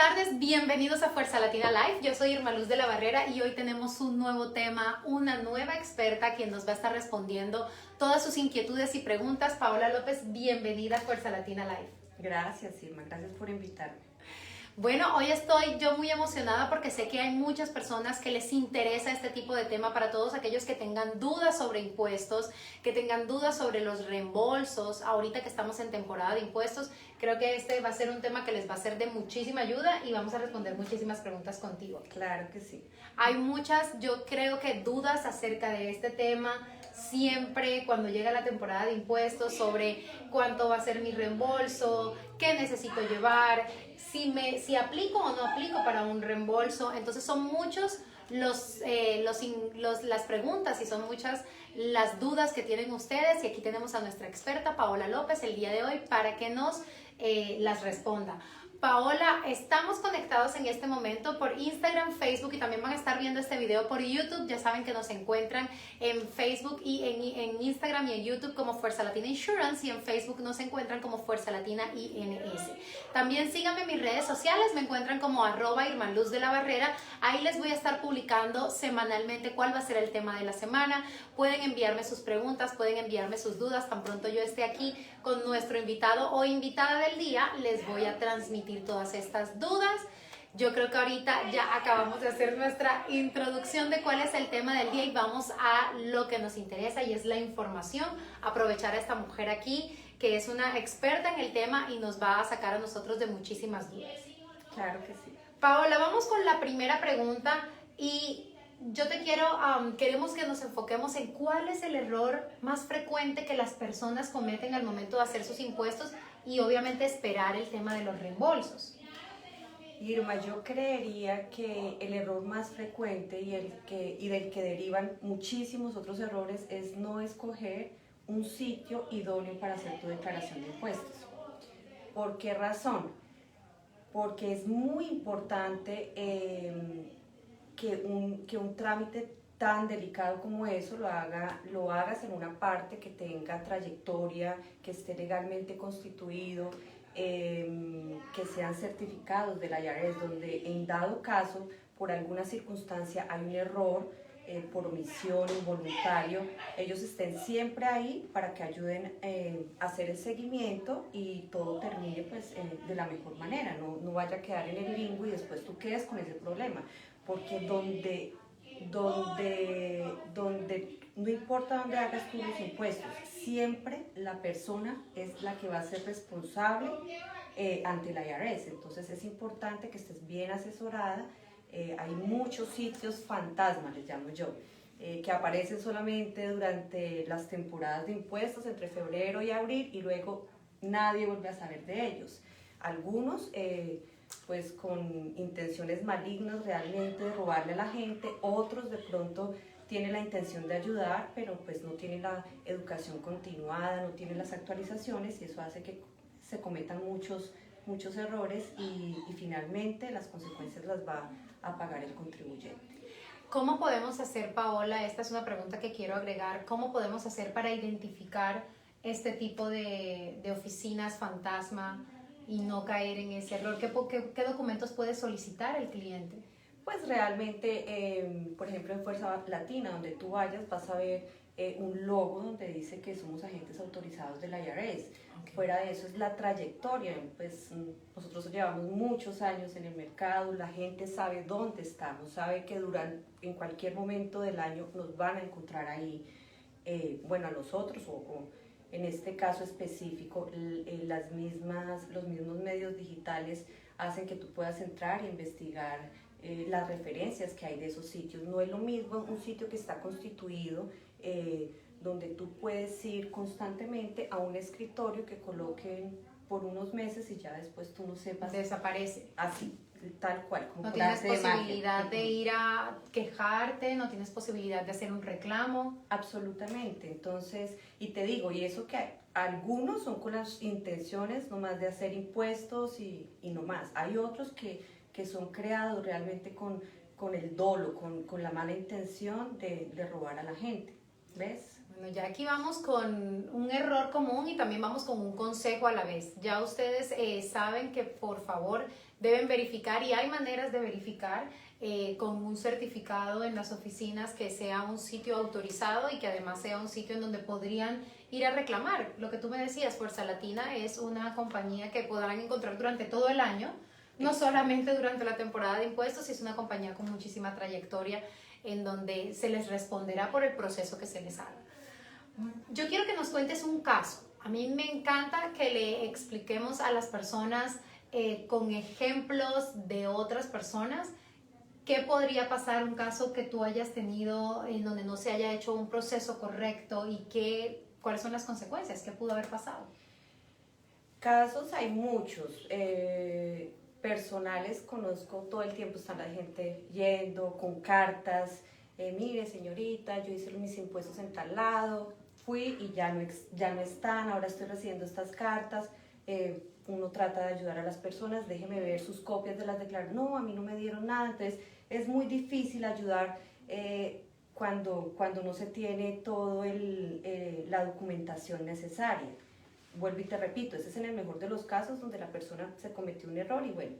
tardes, bienvenidos a Fuerza Latina Live. Yo soy Irma Luz de la Barrera y hoy tenemos un nuevo tema, una nueva experta quien nos va a estar respondiendo todas sus inquietudes y preguntas. Paola López, bienvenida a Fuerza Latina Live. Gracias, Irma, gracias por invitarme. Bueno, hoy estoy yo muy emocionada porque sé que hay muchas personas que les interesa este tipo de tema, para todos aquellos que tengan dudas sobre impuestos, que tengan dudas sobre los reembolsos. Ahorita que estamos en temporada de impuestos, creo que este va a ser un tema que les va a ser de muchísima ayuda y vamos a responder muchísimas preguntas contigo. Claro que sí. Hay muchas, yo creo que dudas acerca de este tema. Siempre cuando llega la temporada de impuestos, sobre cuánto va a ser mi reembolso, qué necesito llevar, si aplico o no aplico para un reembolso. Entonces son muchos las preguntas y son muchas las dudas que tienen ustedes, y aquí tenemos a nuestra experta Paola López el día de hoy para que nos las responda. Paola, estamos conectados en este momento por Instagram, Facebook, y también van a estar viendo este video por YouTube. Ya saben que nos encuentran en Facebook y en Instagram y en YouTube como Fuerza Latina Insurance, y en Facebook nos encuentran como Fuerza Latina INS. También síganme en mis redes sociales, me encuentran como @Irmaluz de la Barrera. Ahí les voy a estar publicando semanalmente cuál va a ser el tema de la semana. Pueden enviarme sus preguntas, pueden enviarme sus dudas. Tan pronto yo esté aquí con nuestro invitado o invitada del día, les voy a transmitir todas estas dudas. Yo creo que ahorita ya acabamos de hacer nuestra introducción de cuál es el tema del día y vamos a lo que nos interesa, y es la información. Aprovechar a esta mujer aquí que es una experta en el tema y nos va a sacar a nosotros de muchísimas dudas. Claro que sí. Paola, vamos con la primera pregunta, y yo queremos que nos enfoquemos en cuál es el error más frecuente que las personas cometen al momento de hacer sus impuestos y obviamente esperar el tema de los reembolsos. Irma, yo creería que el error más frecuente y del que derivan muchísimos otros errores es no escoger un sitio idóneo para hacer tu declaración de impuestos. ¿Por qué razón? Porque es muy importante que un trámite tan delicado como eso lo hagas en una parte que tenga trayectoria, que esté legalmente constituido, que sean certificados del IRS, donde en dado caso, por alguna circunstancia hay un error, por omisión involuntario, ellos estén siempre ahí para que ayuden a hacer el seguimiento y todo termine pues, de la mejor manera, no vaya a quedar en el limbo y después tú quedes con ese problema, porque no importa dónde hagas tú los impuestos, siempre la persona es la que va a ser responsable ante la IRS. Entonces es importante que estés bien asesorada. Hay muchos sitios fantasmas, les llamo yo, que aparecen solamente durante las temporadas de impuestos entre febrero y abril, y luego nadie vuelve a saber de ellos. Algunos pues con intenciones malignas realmente de robarle a la gente, otros de pronto tienen la intención de ayudar, pero pues no tienen la educación continuada, no tienen las actualizaciones, y eso hace que se cometan muchos errores y finalmente las consecuencias las va a pagar el contribuyente. ¿Cómo podemos hacer, Paola? Esta es una pregunta que quiero agregar. ¿Cómo podemos hacer para identificar este tipo de oficinas fantasma y no caer en ese error? ¿Qué documentos puede solicitar el cliente? Pues realmente, por ejemplo, en Fuerza Latina, donde tú vayas, vas a ver un logo donde dice que somos agentes autorizados de la IRS. Okay. Fuera de eso es la trayectoria, pues nosotros llevamos muchos años en el mercado, la gente sabe dónde estamos, sabe que en cualquier momento del año nos van a encontrar ahí, bueno, a nosotros o en este caso específico, los mismos medios digitales hacen que tú puedas entrar e investigar las referencias que hay de esos sitios. No es lo mismo un sitio que está constituido, donde tú puedes ir constantemente a un escritorio que coloquen por unos meses y ya después tú no sepas. Desaparece. Así, tal cual. Como no tienes posibilidad de ir a quejarte, no tienes posibilidad de hacer un reclamo. Absolutamente. Entonces, y te digo, y eso que algunos son con las intenciones nomás de hacer impuestos y no más. Hay otros que son creados realmente con el dolo, con la mala intención de robar a la gente. ¿Ves? Bueno, ya aquí vamos con un error común y también vamos con un consejo a la vez. Ya ustedes saben que por favor deben verificar y hay maneras de verificar con un certificado en las oficinas que sea un sitio autorizado y que además sea un sitio en donde podrían ir a reclamar. Lo que tú me decías, Fuerza Latina es una compañía que podrán encontrar durante todo el año, no solamente durante la temporada de impuestos, es una compañía con muchísima trayectoria en donde se les responderá por el proceso que se les haga. Yo quiero que nos cuentes un caso. A mí me encanta que le expliquemos a las personas con ejemplos de otras personas qué podría pasar un caso que tú hayas tenido en donde no se haya hecho un proceso correcto y cuáles son las consecuencias, qué pudo haber pasado. Casos hay muchos. Personales conozco todo el tiempo, están la gente yendo con cartas. Mire señorita, yo hice mis impuestos en tal lado, fui y ya no están, ahora estoy recibiendo estas cartas. Uno trata de ayudar a las personas, déjeme ver sus copias de las declaraciones. No, a mí no me dieron nada. Entonces es muy difícil ayudar cuando no se tiene toda la documentación necesaria. Vuelvo y te repito, ese es en el mejor de los casos donde la persona se cometió un error y bueno,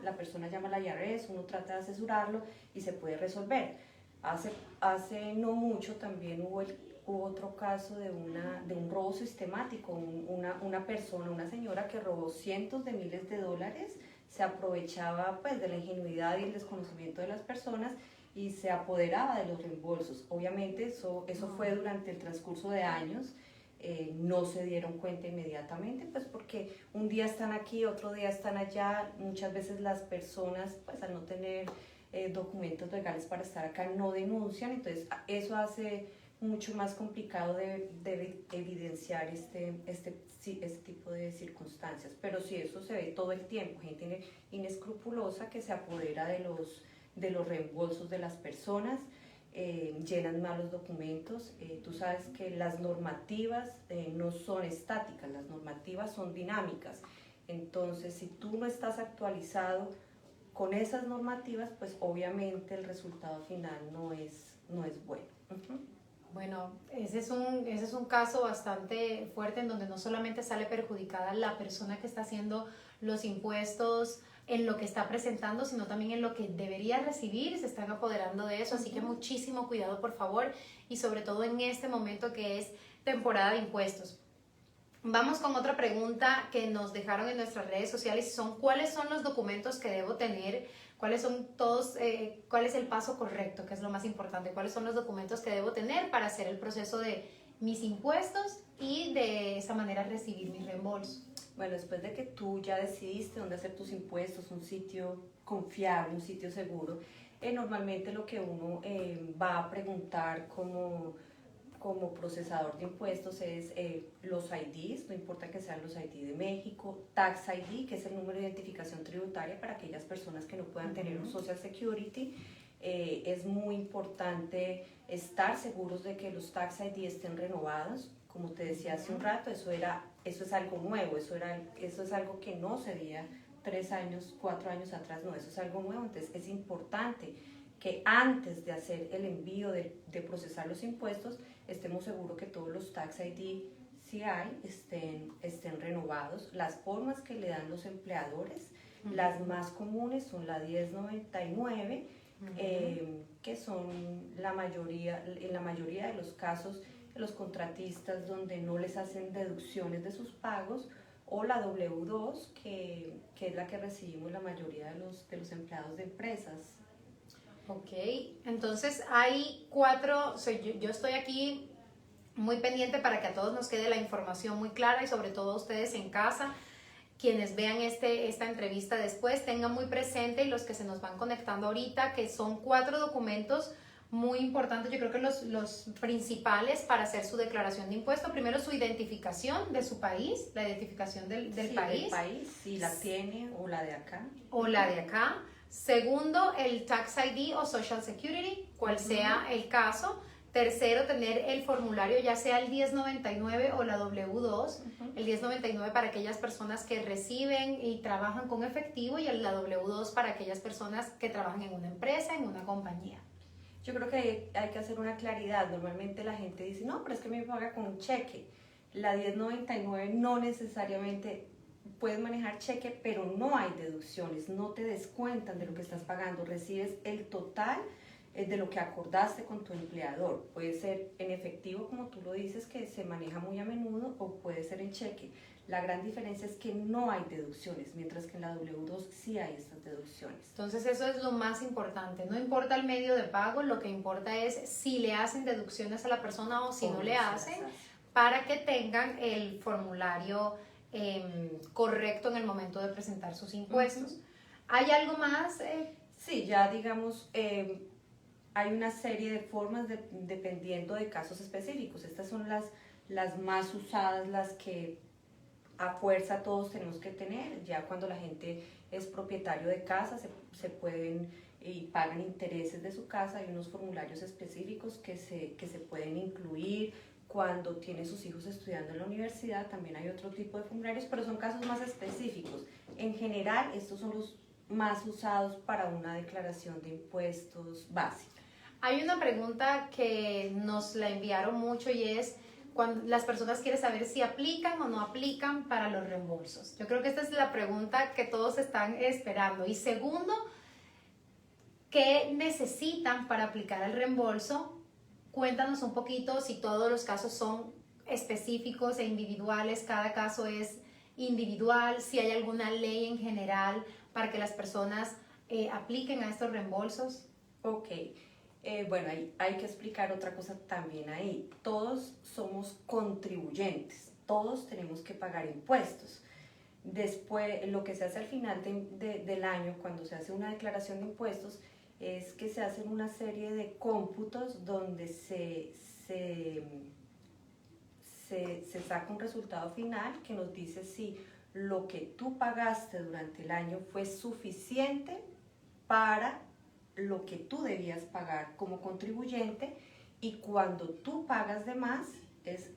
la persona llama a la IRS, uno trata de asesorarlo y se puede resolver. Hace no mucho también hubo otro caso de un robo sistemático, una señora que robó cientos de miles de dólares, se aprovechaba pues de la ingenuidad y el desconocimiento de las personas y se apoderaba de los reembolsos. Obviamente eso fue durante el transcurso de años. No se dieron cuenta inmediatamente, pues porque un día están aquí, otro día están allá. Muchas veces las personas, pues al no tener documentos legales para estar acá, no denuncian, entonces eso hace mucho más complicado de evidenciar este tipo de circunstancias. Pero sí, eso se ve todo el tiempo, gente inescrupulosa que se apodera de los reembolsos de las personas. Llenan malos documentos. Tú sabes que las normativas no son estáticas, las normativas son dinámicas. Entonces, si tú no estás actualizado con esas normativas, pues obviamente el resultado final no es bueno. Bueno, ese es un caso bastante fuerte en donde no solamente sale perjudicada la persona que está haciendo los impuestos en lo que está presentando, sino también en lo que debería recibir, se están apoderando de eso, así que muchísimo cuidado por favor y sobre todo en este momento que es temporada de impuestos. Vamos con otra pregunta que nos dejaron en nuestras redes sociales y son ¿cuáles son los documentos que debo tener? ¿Cuál es el paso correcto? Que es lo más importante. ¿Cuáles son los documentos que debo tener para hacer el proceso de mis impuestos y de esa manera recibir mi reembolso? Bueno, después de que tú ya decidiste dónde hacer tus impuestos, un sitio confiable, un sitio seguro, normalmente lo que uno va a preguntar como procesador de impuestos es los IDs, no importa que sean los ID de México, Tax ID, que es el número de identificación tributaria para aquellas personas que no puedan tener un Social Security. Es muy importante estar seguros de que los Tax ID estén renovados. Como te decía hace un rato, eso es algo nuevo, eso es algo que no se veía 3 años, 4 años atrás, no, eso es algo nuevo. Entonces es importante que antes de hacer el envío de procesar los impuestos, estemos seguros que todos los Tax ID si hay estén renovados. Las formas que le dan los empleadores, las más comunes son la 1099, que son en la mayoría de los casos los contratistas donde no les hacen deducciones de sus pagos, o la W2, que es la que recibimos la mayoría de los empleados de empresas. Ok, entonces hay 4, yo estoy aquí muy pendiente para que a todos nos quede la información muy clara y sobre todo a ustedes en casa, quienes vean esta entrevista después, tengan muy presente y los que se nos van conectando ahorita, que son 4 documentos muy importantes, yo creo que los principales para hacer su declaración de impuesto. Primero, su identificación de su país, la identificación del país. Del país, si la tiene, o la de acá. O la de acá. Segundo, el Tax ID o Social Security, cual sea el caso. Tercero, tener el formulario, ya sea el 1099 o la W2. El 1099 para aquellas personas que reciben y trabajan con efectivo y la W2 para aquellas personas que trabajan en una empresa, en una compañía. Yo creo que hay que hacer una claridad. Normalmente la gente dice, no, pero es que me paga con un cheque. La 1099 no necesariamente puedes manejar cheque, pero no hay deducciones, no te descuentan de lo que estás pagando, recibes el total de lo que acordaste con tu empleador. Puede ser en efectivo, como tú lo dices, que se maneja muy a menudo, o puede ser en cheque. La gran diferencia es que no hay deducciones, mientras que en la W2 sí hay estas deducciones. Entonces eso es lo más importante, no importa el medio de pago, lo que importa es si le hacen deducciones a la persona o si no le hacen, para que tengan el formulario correcto en el momento de presentar sus impuestos. ¿Hay algo más? Sí, ya digamos, hay una serie de formas dependiendo de casos específicos. Estas son las más usadas, las que a fuerza todos tenemos que tener. Ya cuando la gente es propietario de casa, se pueden y pagan intereses de su casa. Hay unos formularios específicos que se pueden incluir. Cuando tiene sus hijos estudiando en la universidad, también hay otro tipo de formularios, pero son casos más específicos. En general, estos son los más usados para una declaración de impuestos básica. Hay una pregunta que nos la enviaron mucho y es cuando las personas quieren saber si aplican o no aplican para los reembolsos. Yo creo que esta es la pregunta que todos están esperando. Y segundo, ¿qué necesitan para aplicar el reembolso? Cuéntanos un poquito si todos los casos son específicos e individuales, cada caso es individual, si hay alguna ley en general para que las personas apliquen a estos reembolsos. Ok, bueno, hay que explicar otra cosa también ahí. Todos somos contribuyentes, todos tenemos que pagar impuestos. Después, lo que se hace al final del año, cuando se hace una declaración de impuestos, es que se hacen una serie de cómputos donde se saca un resultado final que nos dice si lo que tú pagaste durante el año fue suficiente para lo que tú debías pagar como contribuyente, y cuando tú pagas de más es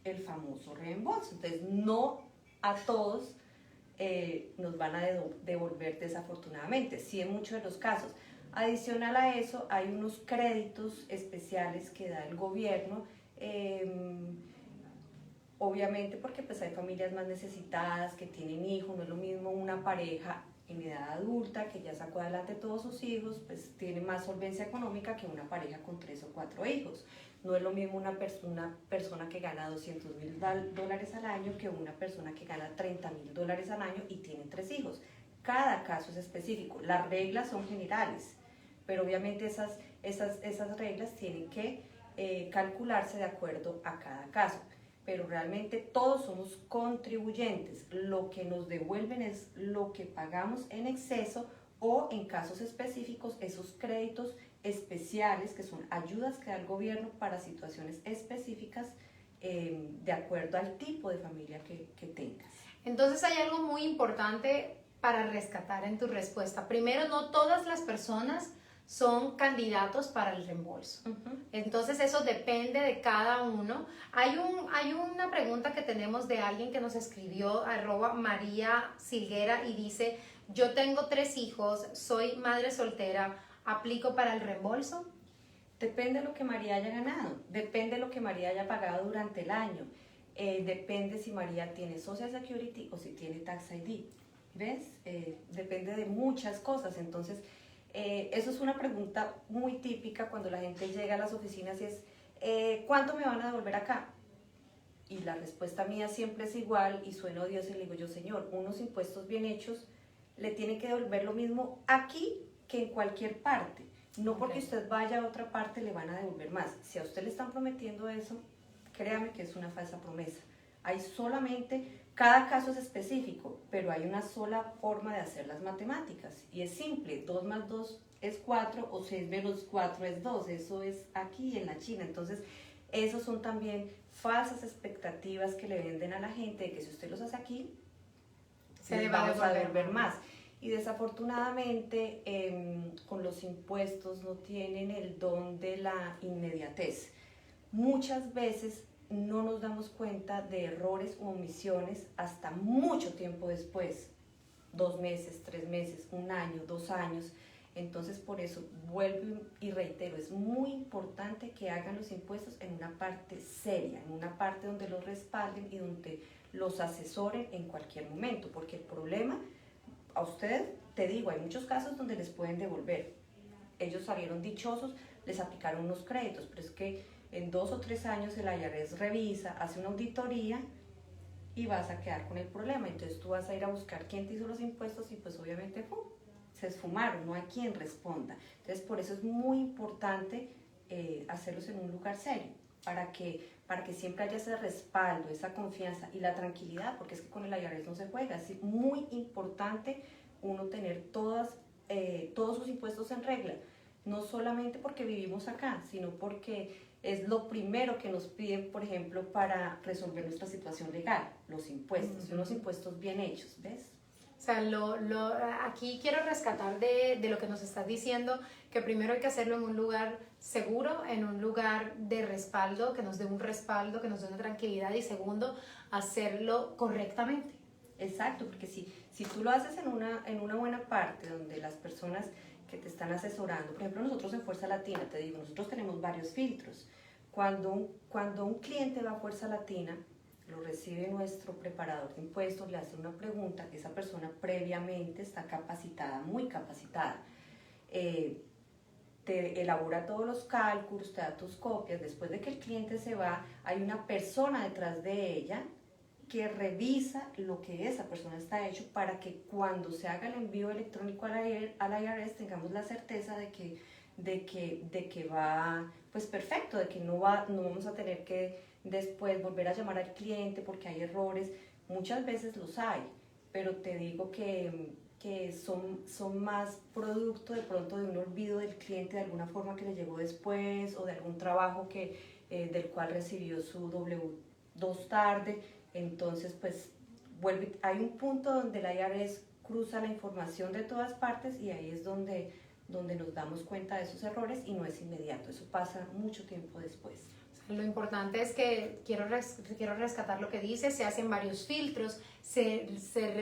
el famoso reembolso. Entonces no a todos nos van a devolver desafortunadamente, sí en muchos de los casos. Adicional a eso, hay unos créditos especiales que da el gobierno, obviamente porque pues hay familias más necesitadas que tienen hijos. No es lo mismo una pareja en edad adulta que ya sacó adelante todos sus hijos, pues tiene más solvencia económica que una pareja con 3 o 4 hijos. No es lo mismo una persona que gana $200,000 al año que una persona que gana $30,000 al año y tiene 3 hijos. Cada caso es específico, las reglas son generales, pero obviamente esas reglas tienen que calcularse de acuerdo a cada caso. Pero realmente todos somos contribuyentes. Lo que nos devuelven es lo que pagamos en exceso, o en casos específicos esos créditos especiales que son ayudas que da el gobierno para situaciones específicas de acuerdo al tipo de familia que tengas. Entonces hay algo muy importante para rescatar en tu respuesta. Primero, no todas las personas son candidatos para el reembolso. Entonces eso depende de cada uno. Hay una pregunta que tenemos de alguien que nos escribió, @María Silguera, y dice: yo tengo 3 hijos, soy madre soltera, ¿aplico para el reembolso? Depende de lo que María haya ganado, depende de lo que María haya pagado durante el año, depende si María tiene Social Security o si tiene Tax ID, ¿ves? Depende de muchas cosas. Entonces, eso es una pregunta muy típica cuando la gente llega a las oficinas y es, ¿cuánto me van a devolver acá? Y la respuesta mía siempre es igual, y sueno odiosa y le digo yo: señor, unos impuestos bien hechos le tienen que devolver lo mismo aquí que en cualquier parte. No porque usted vaya a otra parte le van a devolver más. Si a usted le están prometiendo eso, créame que es una falsa promesa. Hay solamente, cada caso es específico, pero hay una sola forma de hacer las matemáticas y es simple: 2 más 2 es 4 o 6 menos 4 es 2. Eso es aquí en la China. Entonces, esos son también falsas expectativas que le venden a la gente de que si usted los hace aquí, se les vamos a devolver más. Y desafortunadamente con los impuestos no tienen el don de la inmediatez. Muchas veces no nos damos cuenta de errores u omisiones hasta mucho tiempo después, 2 meses, 3 meses, 1 año, 2 años. Entonces, por eso vuelvo y reitero, es muy importante que hagan los impuestos en una parte seria, en una parte donde los respalden y donde los asesoren en cualquier momento, porque el problema, a ustedes, te digo, hay muchos casos donde les pueden devolver. Ellos salieron dichosos, les aplicaron unos créditos, pero es que en 2 o 3 años el IRS revisa, hace una auditoría y vas a quedar con el problema. Entonces tú vas a ir a buscar quién te hizo los impuestos y pues obviamente se esfumaron, no hay quien responda. Entonces por eso es muy importante hacerlos en un lugar serio, para que siempre haya ese respaldo, esa confianza y la tranquilidad, porque es que con el IRS no se juega. Es muy importante uno tener todos sus impuestos en regla, no solamente porque vivimos acá, sino porque es lo primero que nos piden, por ejemplo, para resolver nuestra situación legal, los impuestos, y unos impuestos bien hechos, ¿ves? O sea, aquí quiero rescatar de lo que nos estás diciendo, que primero hay que hacerlo en un lugar seguro, en un lugar de respaldo, que nos dé un respaldo, que nos dé una tranquilidad, y segundo, hacerlo correctamente. Exacto, porque si tú lo haces en una buena parte donde las personas que te están asesorando, por ejemplo nosotros en Fuerza Latina, te digo, nosotros tenemos varios filtros. Cuando un cliente va a Fuerza Latina, lo recibe nuestro preparador de impuestos, le hace una pregunta, esa persona previamente está capacitada, muy capacitada, te elabora todos los cálculos, te da tus copias. Después de que el cliente se va, hay una persona detrás de ella que revisa lo que esa persona está hecho, para que cuando se haga el envío electrónico al IRS tengamos la certeza de que va pues perfecto, de que no vamos a tener que después volver a llamar al cliente porque hay errores. Muchas veces los hay, pero te digo que son más producto de pronto de un olvido del cliente, de alguna forma que le llegó después, o de algún trabajo del cual recibió su W2 tarde. Entonces pues hay un punto donde el IRS cruza la información de todas partes, y ahí es donde nos damos cuenta de esos errores, y no es inmediato, eso pasa mucho tiempo después. Lo importante es que quiero rescatar lo que dice, se hacen varios filtros, se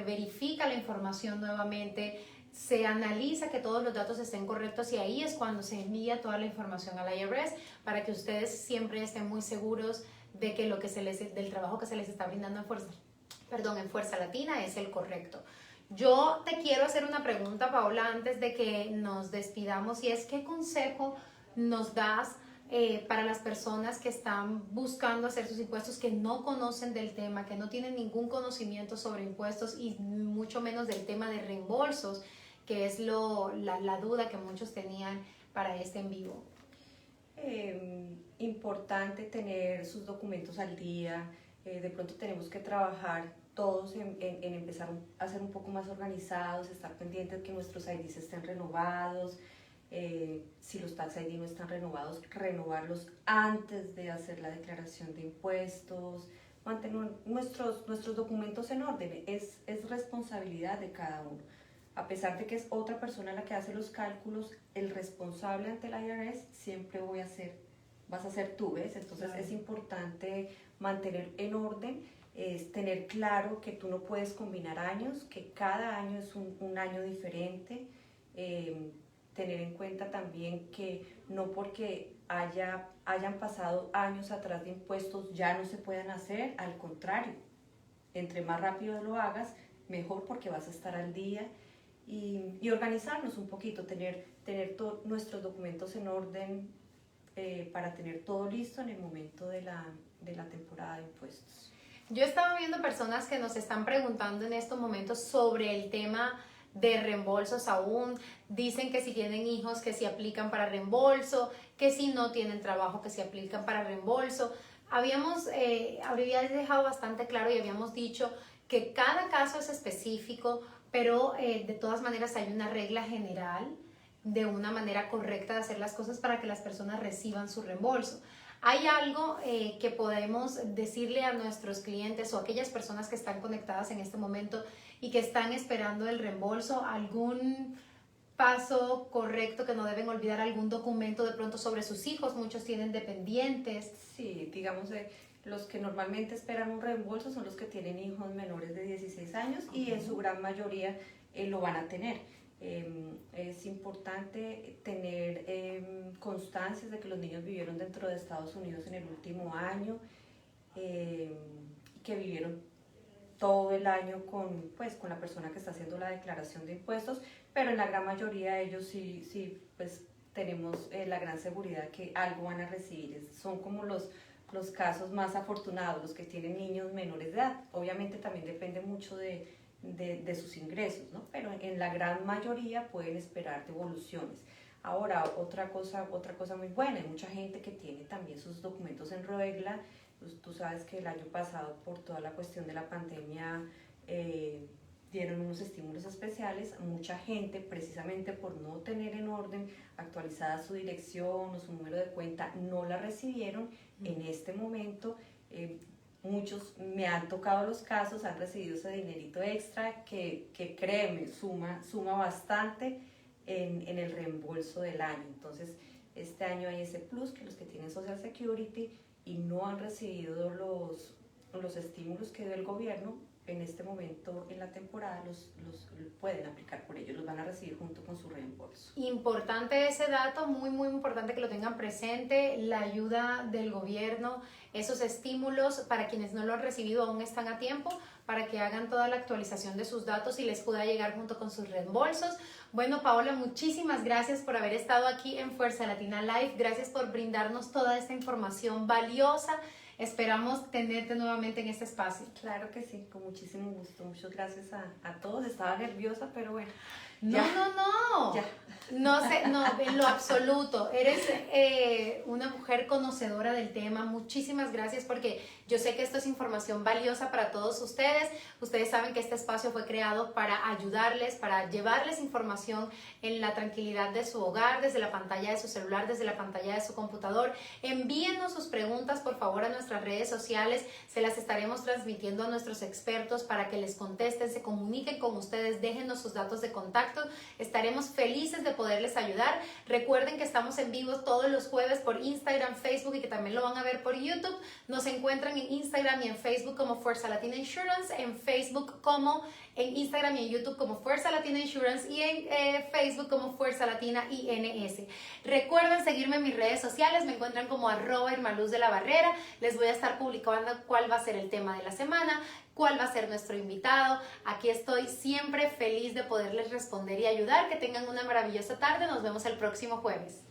verifica la información nuevamente, se analiza que todos los datos estén correctos, y ahí es cuando se envía toda la información al IRS, para que ustedes siempre estén muy seguros de que del trabajo que se les está brindando en Fuerza Latina es el correcto. Yo te quiero hacer una pregunta, Paola, antes de que nos despidamos, y es: ¿qué consejo nos das para las personas que están buscando hacer sus impuestos, que no conocen del tema, que no tienen ningún conocimiento sobre impuestos y mucho menos del tema de reembolsos, que es la duda que muchos tenían para este en vivo? Importante tener sus documentos al día. De pronto tenemos que trabajar todos en empezar a ser un poco más organizados, estar pendientes de que nuestros IDs estén renovados. Si los Tax ID no están renovados, renovarlos antes de hacer la declaración de impuestos, mantener nuestros documentos en orden. Es responsabilidad de cada uno. A pesar de que es otra persona la que hace los cálculos, el responsable ante el IRS siempre vas a ser tú, ¿ves? Entonces claro, es importante mantener en orden, es tener claro que tú no puedes combinar años, que cada año es un año diferente. Tener en cuenta también que no porque hayan pasado años atrás de impuestos ya no se puedan hacer, al contrario, entre más rápido lo hagas, mejor, porque vas a estar al día. Y organizarnos un poquito, tener nuestros documentos en orden, para tener todo listo en el momento de la temporada de impuestos. Yo estaba viendo personas que nos están preguntando en estos momentos sobre el tema de reembolsos aún. Dicen que si tienen hijos, que si aplican para reembolso, que si no tienen trabajo, que si aplican para reembolso. Habíamos dejado bastante claro y habíamos dicho que cada caso es específico, pero de todas maneras hay una regla general de una manera correcta de hacer las cosas para que las personas reciban su reembolso. ¿Hay algo que podemos decirle a nuestros clientes o a aquellas personas que están conectadas en este momento y que están esperando el reembolso? ¿Algún paso correcto que no deben olvidar? ¿Algún documento de pronto sobre sus hijos? Muchos tienen dependientes. Sí, digamos, los que normalmente esperan un reembolso son los que tienen hijos menores de 16 años, y en su gran mayoría lo van a tener. Es importante tener constancias de que los niños vivieron dentro de Estados Unidos en el último año, que vivieron todo el año con la persona que está haciendo la declaración de impuestos, pero en la gran mayoría de ellos sí pues tenemos la gran seguridad que algo van a recibir. Son como los casos más afortunados, los que tienen niños menores de edad. Obviamente también depende mucho de sus ingresos, ¿no? Pero en la gran mayoría pueden esperar devoluciones. Ahora, otra cosa muy buena, hay mucha gente que tiene también sus documentos en regla. Pues, tú sabes que el año pasado, por toda la cuestión de la pandemia, dieron unos estímulos especiales. Mucha gente, precisamente por no tener en orden actualizada su dirección o su número de cuenta, no la recibieron. En este momento, muchos me han tocado los casos, han recibido ese dinerito extra que créeme, suma bastante en el reembolso del año. Entonces, este año hay ese plus que los que tienen Social Security y no han recibido los estímulos que dio el gobierno, en este momento en la temporada los pueden aplicar por ellos, los van a recibir junto con su reembolso. Importante ese dato, muy importante que lo tengan presente, la ayuda del gobierno, esos estímulos para quienes no lo han recibido aún están a tiempo, para que hagan toda la actualización de sus datos y les pueda llegar junto con sus reembolsos. Bueno, Paola, muchísimas gracias por haber estado aquí en Fuerza Latina Live, gracias por brindarnos toda esta información valiosa. Esperamos tenerte nuevamente en este espacio. Claro que sí, con muchísimo gusto. Muchas gracias a todos. Estaba nerviosa, pero bueno. No. Ya. No sé, no, en lo absoluto. Eres una mujer conocedora del tema. Muchísimas gracias porque yo sé que esto es información valiosa para todos ustedes. Ustedes saben que este espacio fue creado para ayudarles, para llevarles información en la tranquilidad de su hogar, desde la pantalla de su celular, desde la pantalla de su computador. Envíennos sus preguntas, por favor, a nuestras redes sociales. Se las estaremos transmitiendo a nuestros expertos para que les contesten, se comuniquen con ustedes, déjenos sus datos de contacto. Estaremos felices de poderles ayudar. Recuerden que estamos en vivo todos los jueves por Instagram, Facebook y que también lo van a ver por YouTube. Nos encuentran en Instagram y en Facebook como Fuerza Latina Insurance, en Instagram y en YouTube como Fuerza Latina Insurance y en Facebook como Fuerza Latina INS. Recuerden seguirme en mis redes sociales, me encuentran como @Irmaluz de la Barrera. Les voy a estar publicando cuál va a ser el tema de la semana, cuál va a ser nuestro invitado. Aquí estoy siempre feliz de poderles responder y ayudar. Que tengan una maravillosa tarde. Nos vemos el próximo jueves.